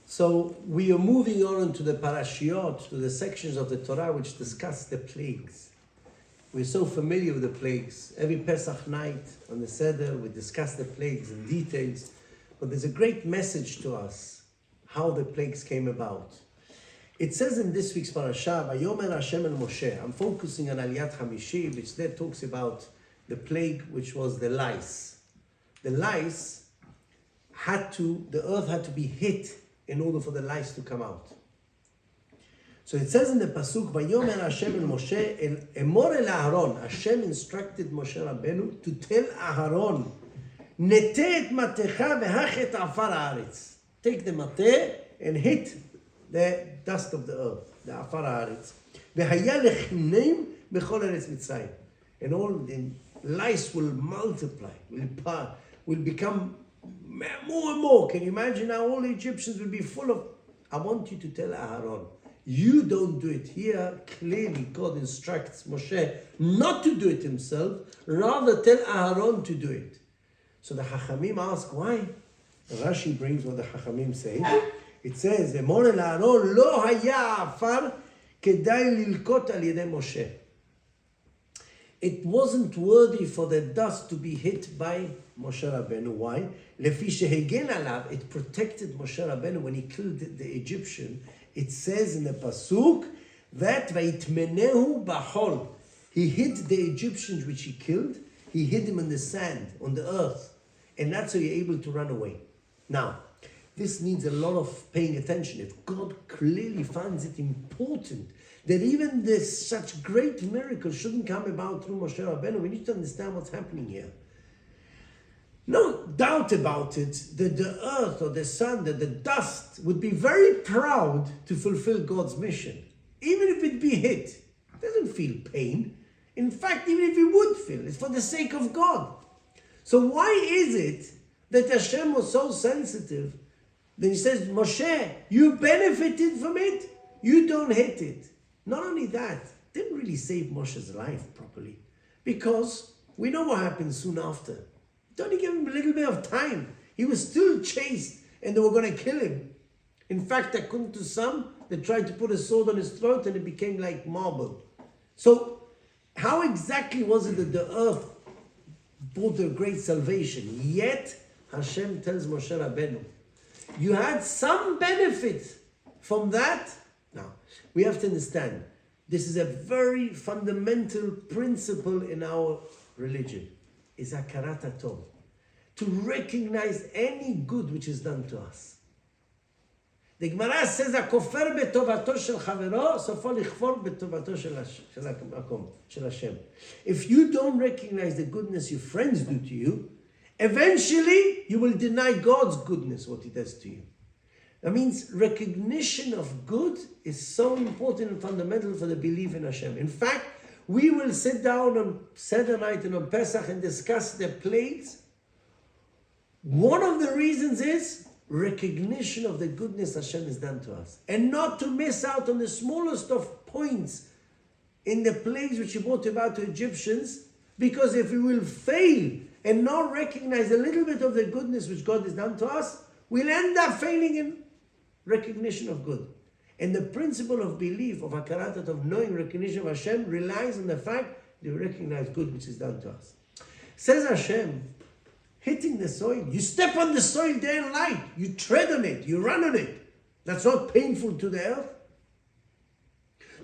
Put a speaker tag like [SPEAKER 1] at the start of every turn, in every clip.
[SPEAKER 1] So we are moving on to the Parashiot, to the sections of the Torah which discuss the plagues. We're so familiar with the plagues. Every Pesach night on the Seder, we discuss the plagues in details. But there's a great message to us, how the plagues came about. It says in this week's Parashat, Vayomer Hashem el Moshe. I'm focusing on Aliyat Hamishi, which there talks about the plague, which was the lice. The lice the earth had to be hit in order for the lice to come out. So it says in the Pasuk, Vayomer Hashem el Moshe, Emor el Aharon. Hashem instructed Moshe Rabbeinu to tell Aharon, Nete et matecha v'hach afar haaretz. Take the mateh and hit the dust of the earth, the afar haaretz. V'haya lechinnim b'chol eretz Mitzrayim. And all the lice will multiply, will become more and more. Can you imagine how all the Egyptians will be full of... I want you to tell Aharon, you don't do it. Here, clearly God instructs Moshe not to do it himself, rather tell Aharon to do it. So the Chachamim ask, why? Rashi brings what the Chachamim say. It says, Emor el Aharon lo haya afar kedai lilkot al yedei Moshe. It wasn't worthy for the dust to be hit by Moshe Rabbeinu. Why? Lefi shehegen alav, it protected Moshe Rabbeinu when he killed the Egyptian. It says in the Pasuk that vayitmenehu b'chol. He hid the Egyptians which he killed. He hid them in the sand, on the earth. And that's how you're able to run away. Now, this needs a lot of paying attention. If God clearly finds it important that even this such great miracle shouldn't come about through Moshe Rabbeinu, we need to understand what's happening here. No doubt about it that the earth or the sun, that the dust would be very proud to fulfill God's mission. Even if it be hit, it doesn't feel pain. In fact, even if it would feel, it's for the sake of God. So why is it that Hashem was so sensitive? Then he says, Moshe, you benefited from it, you don't hit it. Not only that, it didn't really save Moshe's life properly, because we know what happened soon after. It only gave him a little bit of time. He was still chased and they were going to kill him. In fact, according to some, they tried to put a sword on his throat and it became like marble. So how exactly was it that the earth brought a great salvation? Yet Hashem tells Moshe Rabbeinu, you had some benefit from that. Now, we have to understand, this is a very fundamental principle in our religion, is hakarat hatov, to recognize any good which is done to us. The Gemara says, "Hakofer betovato shel chavero, sofo lichfor betovato shel Hashem." If you don't recognize the goodness your friends do to you, eventually you will deny God's goodness, what He does to you. That means recognition of good is so important and fundamental for the belief in Hashem. In fact, we will sit down on Seder night and on Pesach and discuss the plagues. One of the reasons is recognition of the goodness Hashem has done to us. And not to miss out on the smallest of points in the plagues which He brought about to Egyptians. Because if we will fail and not recognize a little bit of the goodness which God has done to us, we'll end up failing in recognition of good. And the principle of belief, of hakarat, of knowing recognition of Hashem, relies on the fact that we recognize good which is done to us. Says Hashem, hitting the soil, you step on the soil day and night, you tread on it, you run on it. That's not painful to the earth.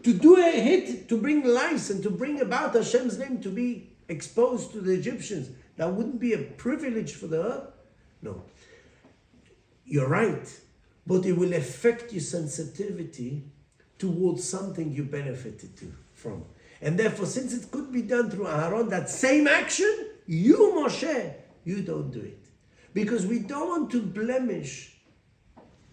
[SPEAKER 1] To do a hit, to bring lice and to bring about Hashem's name to be exposed to the Egyptians, that wouldn't be a privilege for the earth? No. You're right. But it will affect your sensitivity towards something you benefited from. And therefore, since it could be done through Aharon, that same action, you, Moshe, you don't do it. Because we don't want to blemish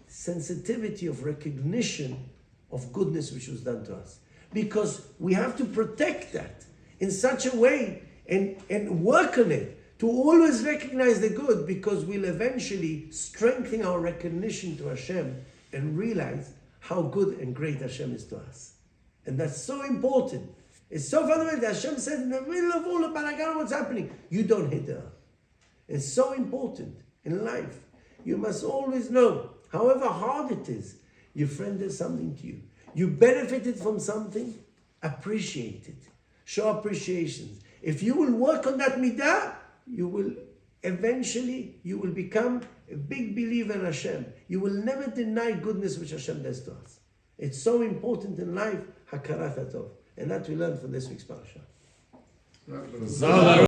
[SPEAKER 1] sensitivity of recognition of goodness which was done to us. Because we have to protect that in such a way and work on it, to always recognize the good, because we'll eventually strengthen our recognition to Hashem and realize how good and great Hashem is to us. And that's so important. It's so fundamental. Hashem says in the middle of all the balagan, what's happening? You don't hit the earth. It's so important in life. You must always know However hard it is, your friend does something to you. You benefited from something, appreciate it. Show appreciation. If you will work on that midah, you will become a big believer in Hashem. You will never deny goodness which Hashem does to us. It's so important in life, hakarat hatov. And that we learn from this week's parasha.